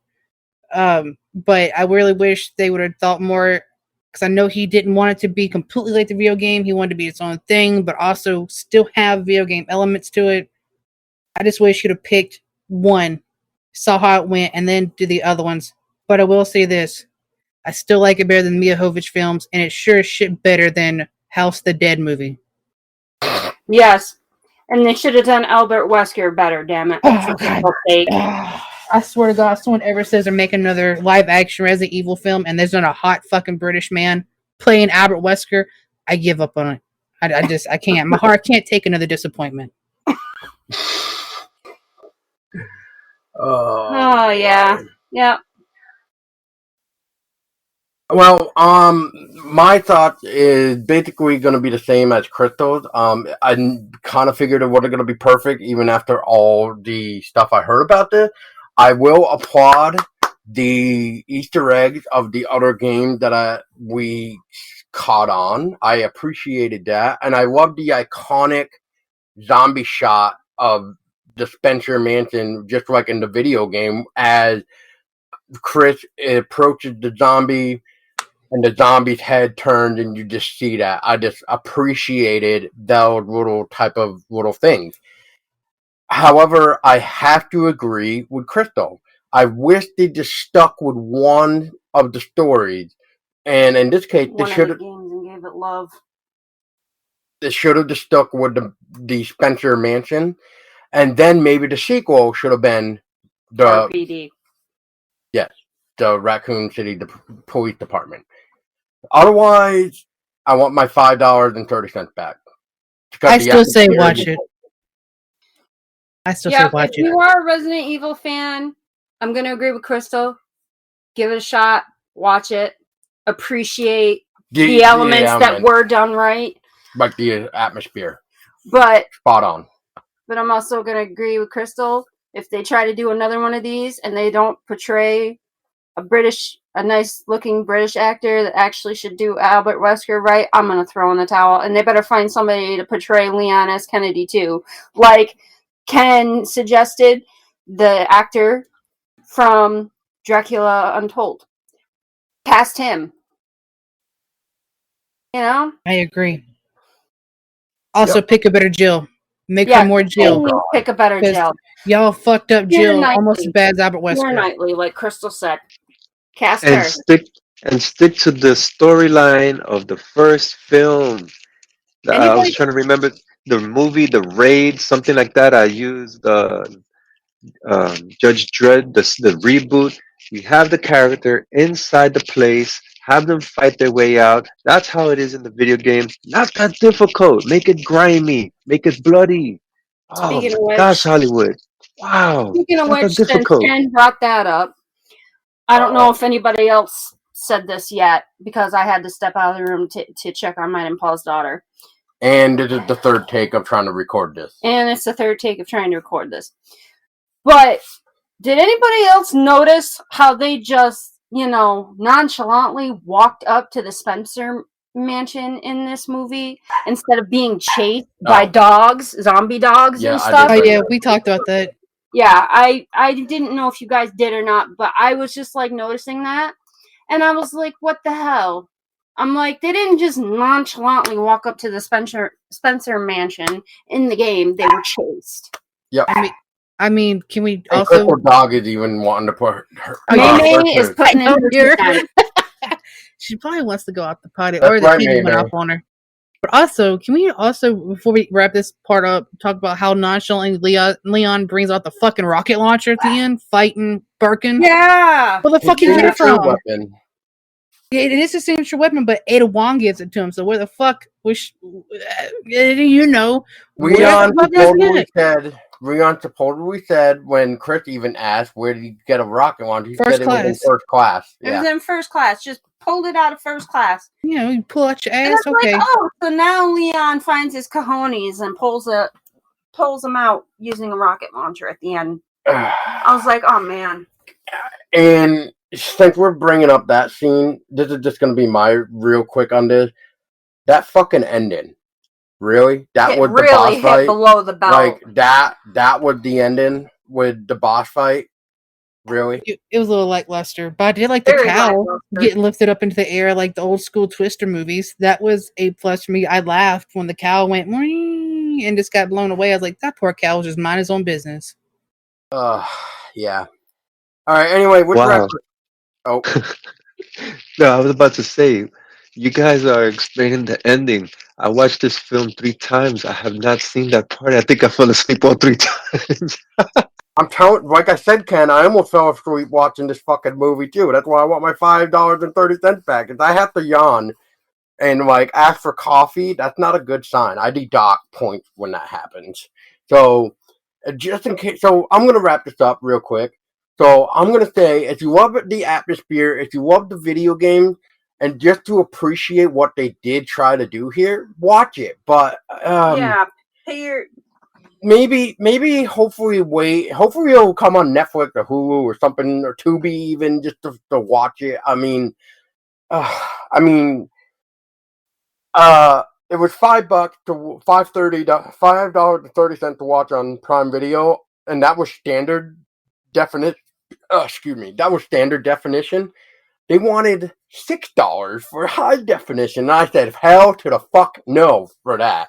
but I really wish they would have thought more, because I know he didn't want it to be completely like the video game. He wanted to be its own thing, but also still have video game elements to it. I just wish he'd have picked one, saw how it went, and then do the other ones. But I will say this: I still like it better than Mia Jovovich films, and it's sure as shit better than House the Dead movie. Yes, and they should have done Albert Wesker better. Damn it, Oh for god. Christ's sake. I swear to God, if someone ever says they're making another live action Resident Evil film and there's not a hot fucking British man playing Albert Wesker, I give up on it. I can't. My heart can't take another disappointment. Oh, Oh yeah, boy. yeah. Well, my thought is basically going to be the same as Crystal's. I kind of figured it wasn't going to be perfect, even after all the stuff I heard about this. I will applaud the Easter eggs of the other game that we caught on. I appreciated that, and I love the iconic zombie shot of the Spencer Mansion, just like in the video game, as Chris approaches the zombie and the zombie's head turned, and you just see that. I just appreciated those little type of little things. However, I have to agree with Crystal. I wish they just stuck with one of the stories, and in this case, One of the games and gave it love. they should have just stuck with the Spencer Mansion, and then maybe the sequel should have been the RPD. yes, the Raccoon City police department. Otherwise, I want my $5.30 back. I still say watch it. I still say watch if you are a Resident Evil fan, I'm going to agree with Crystal. Give it a shot. Watch it. Appreciate the elements that were done right. Like the atmosphere. But spot on. But I'm also going to agree with Crystal. If they try to do another one of these and they don't portray a nice looking British actor that actually should do Albert Wesker right, I'm going to throw in the towel. And they better find somebody to portray Leon S. Kennedy too. Like Ken suggested, the actor from Dracula Untold. Cast him. You know? I agree. Also, pick a better Jill. Make her more Jill. Pick a better Jill. Y'all fucked up Jill almost as bad as Albert Wesker. Knightley, like Crystal said. Cast and her. Stick to the storyline of the first film. I was trying to remember the movie, The Raid, something like that. I used Judge Dredd, the reboot. You have the character inside the place, have them fight their way out. That's how it is in the video game. Not that difficult. Make it grimy. Make it bloody. Oh my gosh, Hollywood. Wow. Speaking of which, since Ken brought that up, I don't know if anybody else said this yet because I had to step out of the room to check on mine and Paul's daughter. And it is the third take of trying to record this. But did anybody else notice how they just, nonchalantly walked up to the Spencer Mansion in this movie instead of being chased by dogs, zombie dogs and stuff? Oh yeah, we talked about that. Yeah, I didn't know if you guys did or not, but I was just like noticing that, and I was like, what the hell? I'm like, they didn't just nonchalantly walk up to the Spencer Mansion in the game. They were chased. Yep. I mean, can we and also? Crystal Dog is even wanting to put her. Maybe is putting in her She probably wants to go out the party, or the TV went off on her. But also, can we also, before we wrap this part up, talk about how nonchalantly Leon brings out the fucking rocket launcher at the end, fighting Birkin? Yeah. Where the fuck you get it from? Weapon. Yeah, it is a signature weapon, but Ada Wong gives it to him. So where the fuck Rion supposedly said when Chris even asked where did he get a rocket launcher, he said it was in first class. It was in first class. Just pulled it out of first class. You pull out your ass. Okay. Like, so now Leon finds his cojones and pulls them out using a rocket launcher at the end. I was like, oh man. And since we're bringing up that scene, this is just going to be my real quick on this. That fucking ending. Really? That was the boss fight? Below the belt. Like, that was the ending with the boss fight? Really? It was a little lackluster. But I did like the cow getting lifted up into the air like the old school Twister movies. That was a plus for me. I laughed when the cow went and just got blown away. I was like, that poor cow was just mind his own business. Yeah. All right, anyway, wow. Oh. No, I was about to say, you guys are explaining the ending. I watched this film 3 times. I have not seen that part. I think I fell asleep all 3 times. I'm telling, like I said, Ken, I almost fell asleep watching this fucking movie too. That's why I want my $5.30 back. Because I have to yawn and ask for coffee. That's not a good sign. I deduct points when that happens. So just in case, so I'm gonna wrap this up real quick. So I'm gonna say, if you love the atmosphere, if you love the video game, and just to appreciate what they did try to do here, watch it. But Yeah, pay your. maybe hopefully it'll come on Netflix or Hulu or something, or Tubi even, just to watch it. I mean, it was $5 to $5.30 to watch on Prime Video, and that was standard definition. Excuse me, that was standard definition. They wanted $6 for high definition, and I said, hell to the fuck no for that.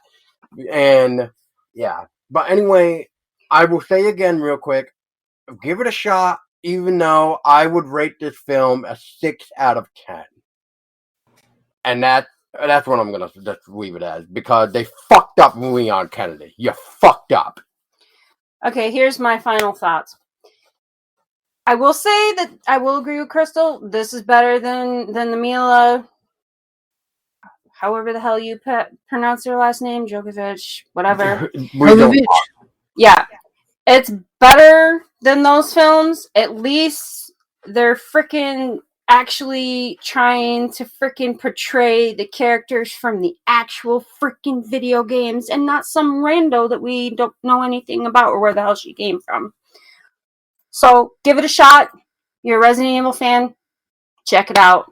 And yeah, but anyway, I will say again real quick, give it a shot. Even though I would rate this film a 6 out of 10, and that's what I'm gonna just leave it as, because they fucked up Leon Kennedy. You fucked up. Okay, here's my final thoughts. I will say that I will agree with Crystal. This is better than the Mila, however the hell you pronounce your last name, Djokovic, whatever. Yeah, it's better than those films. At least they're freaking actually trying to freaking portray the characters from the actual freaking video games, and not some rando that we don't know anything about or where the hell she came from. So give it a shot. You're a Resident Evil fan, check it out.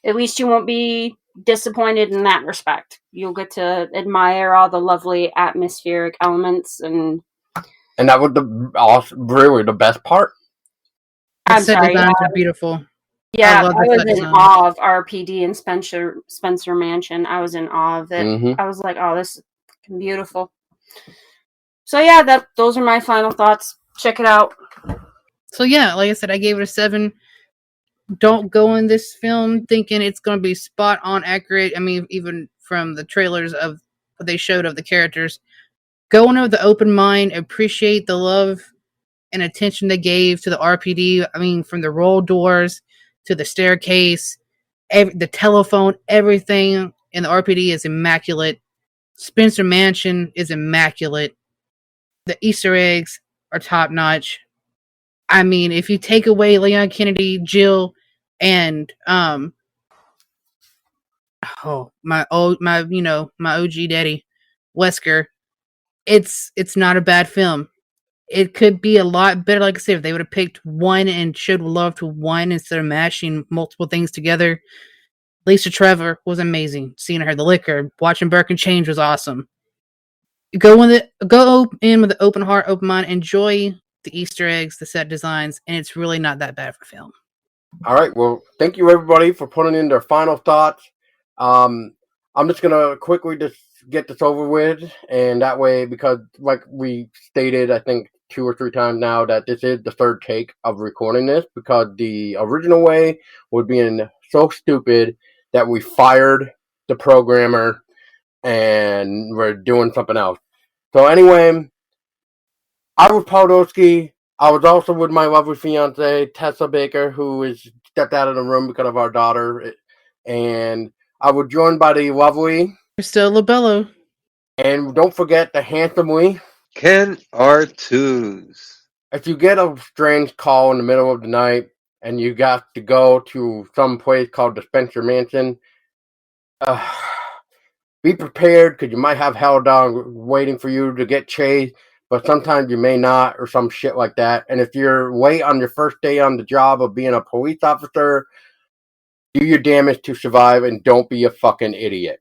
At least you won't be disappointed in that respect. You'll get to admire all the lovely atmospheric elements, and that was really the best part. The I'm set sorry. designs are beautiful. Yeah, I love the was set in design. awe of RPD and Spencer Mansion. I was in awe of it. Mm-hmm. I was like, oh, this is beautiful. So yeah, those are my final thoughts. Check it out. So yeah, like I said, I gave it a 7. Don't go in this film thinking it's going to be spot on accurate. I mean, even from the trailers of what they showed of the characters, go in with the open mind, appreciate the love and attention they gave to the RPD. I mean, from the roll doors to the staircase, the telephone, everything in the RPD is immaculate. Spencer Mansion is immaculate. The Easter eggs are top notch. I mean, if you take away Leon Kennedy, Jill, and my OG daddy, Wesker, it's not a bad film. It could be a lot better, like I said, if they would have picked one and showed love to one instead of mashing multiple things together. Lisa Trevor was amazing. Seeing her the liquor, watching Burke and Change was awesome. Go in with an open heart, open mind, enjoy the Easter eggs, the set designs, and it's really not that bad for film. All right, well, thank you everybody for putting in their final thoughts. I'm just gonna quickly just get this over with, and that way, because like we stated, I think 2 or 3 times now, that this is the third take of recording this, because the original way would be so stupid that we fired the programmer and we're doing something else. So anyway, I was Podolsky. I was also with my lovely fiance, Tessa Baker, who is stepped out of the room because of our daughter. And I was joined by the lovely Crystal Labello. And don't forget the handsomely Ken R2s. If you get a strange call in the middle of the night and you got to go to some place called the Spencer Mansion, be prepared, because you might have hell dog waiting for you to get chased, but sometimes you may not, or some shit like that. And if you're late on your first day on the job of being a police officer, do your damage to survive and don't be a fucking idiot.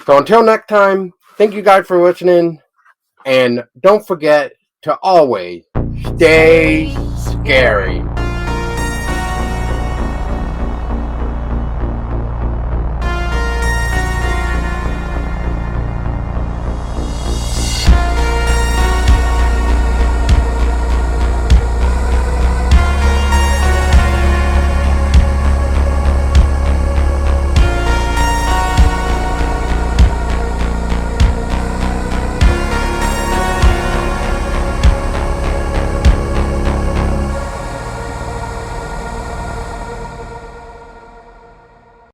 So until next time, thank you guys for listening, and don't forget to always stay scary.